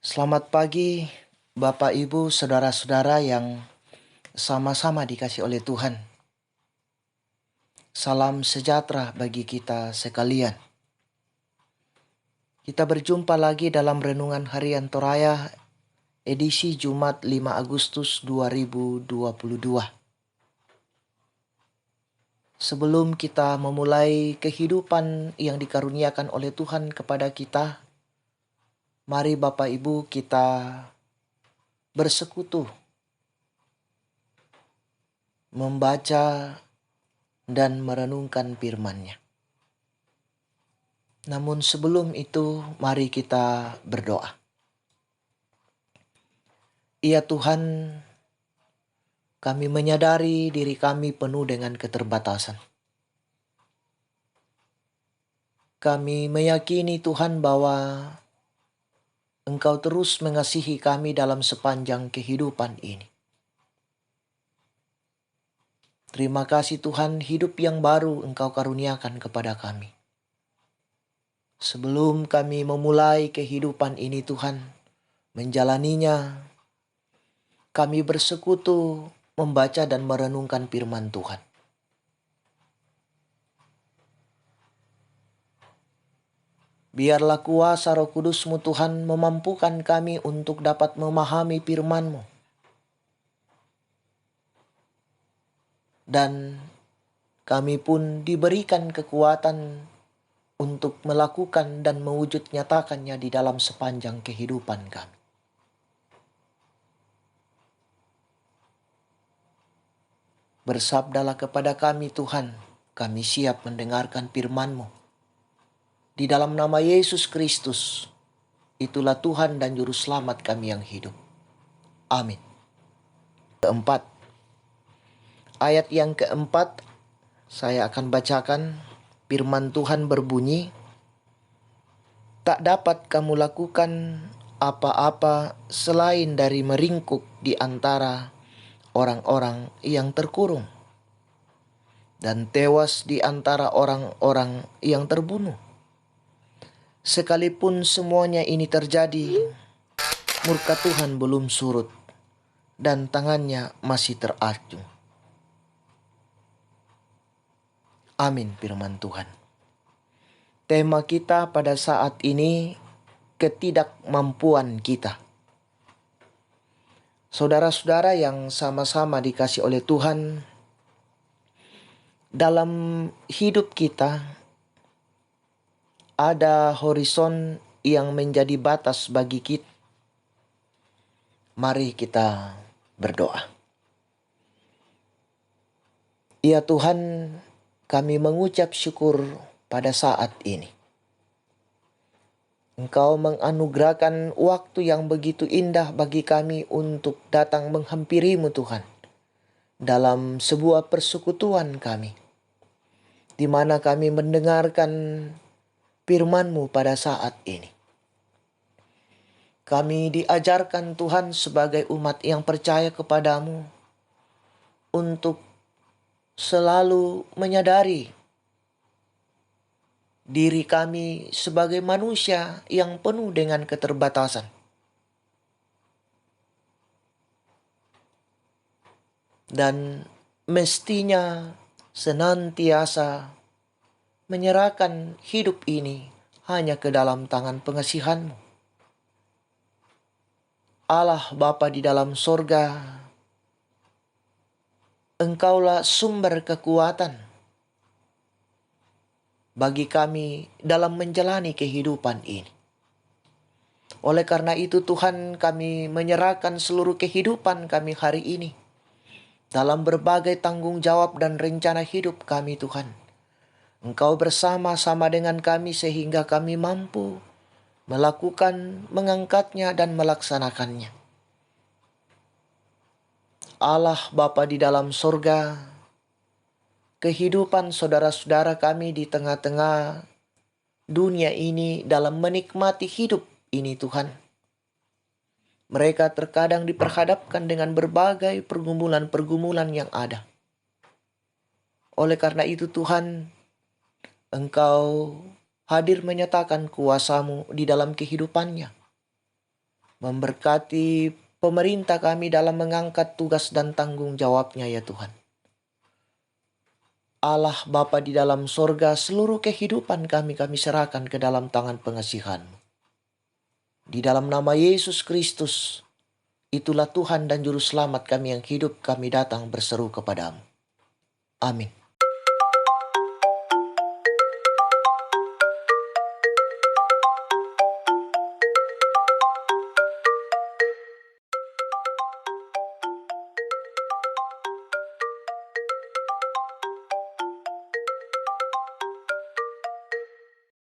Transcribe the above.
Selamat pagi, Bapak, Ibu, saudara-saudara yang sama-sama dikasih oleh Tuhan. Salam sejahtera bagi kita sekalian. Kita berjumpa lagi dalam Renungan Harian Toraya, edisi Jumat 5 Agustus 2022. Sebelum kita memulai kehidupan yang dikaruniakan oleh Tuhan kepada kita, mari Bapak Ibu kita bersekutu, membaca dan merenungkan firman-Nya. Namun sebelum itu, mari kita berdoa. Ya Tuhan, kami menyadari diri kami penuh dengan keterbatasan. Kami meyakini Tuhan bahwa Engkau terus mengasihi kami dalam sepanjang kehidupan ini. Terima kasih Tuhan, hidup yang baru Engkau karuniakan kepada kami. Sebelum kami memulai kehidupan ini Tuhan, menjalaninya, kami bersekutu membaca dan merenungkan firman Tuhan. Biarlah kuasa Roh Kudus-Mu Tuhan memampukan kami untuk dapat memahami firman-Mu. Dan kami pun diberikan kekuatan untuk melakukan dan mewujud nyatakannya di dalam sepanjang kehidupan kami. Bersabdalah kepada kami Tuhan, kami siap mendengarkan firman-Mu. Di dalam nama Yesus Kristus, itulah Tuhan dan Juru Selamat kami yang hidup. Amin. Keempat, ayat yang keempat saya akan bacakan. Firman Tuhan berbunyi, "Tak dapat kamu lakukan apa-apa selain dari meringkuk di antara orang-orang yang terkurung dan tewas di antara orang-orang yang terbunuh. Sekalipun semuanya ini terjadi, murka Tuhan belum surut dan tangannya masih teracung." Amin firman Tuhan. Tema kita pada saat ini, ketidakmampuan kita. Saudara-saudara yang sama-sama dikasih oleh Tuhan, dalam hidup kita ada horizon yang menjadi batas bagi kita. Mari kita berdoa. Ya Tuhan, kami mengucap syukur pada saat ini. Engkau menganugerahkan waktu yang begitu indah bagi kami untuk datang menghampiri-Mu Tuhan, dalam sebuah persekutuan kami, di mana kami mendengarkan firman-Mu pada saat ini. Kami diajarkan Tuhan sebagai umat yang percaya kepada-Mu untuk selalu menyadari diri kami sebagai manusia yang penuh dengan keterbatasan. Dan mestinya senantiasa menyerahkan hidup ini hanya ke dalam tangan pengasihan-Mu. Allah Bapa di dalam sorga, Engkaulah sumber kekuatan bagi kami dalam menjalani kehidupan ini. Oleh karena itu Tuhan, kami menyerahkan seluruh kehidupan kami hari ini dalam berbagai tanggung jawab dan rencana hidup kami Tuhan. Engkau bersama-sama dengan kami sehingga kami mampu melakukan, mengangkatnya dan melaksanakannya. Allah Bapa di dalam sorga, kehidupan saudara-saudara kami di tengah-tengah dunia ini dalam menikmati hidup ini Tuhan. Mereka terkadang diperhadapkan dengan berbagai pergumulan-pergumulan yang ada. Oleh karena itu Tuhan, Engkau hadir menyatakan kuasa-Mu di dalam kehidupannya. Memberkati pemerintah kami dalam mengangkat tugas dan tanggung jawabnya ya Tuhan. Allah Bapa di dalam sorga, seluruh kehidupan kami serahkan ke dalam tangan pengasihan-Mu. Di dalam nama Yesus Kristus, itulah Tuhan dan Juru Selamat kami yang hidup, kami datang berseru kepadamu. Amin.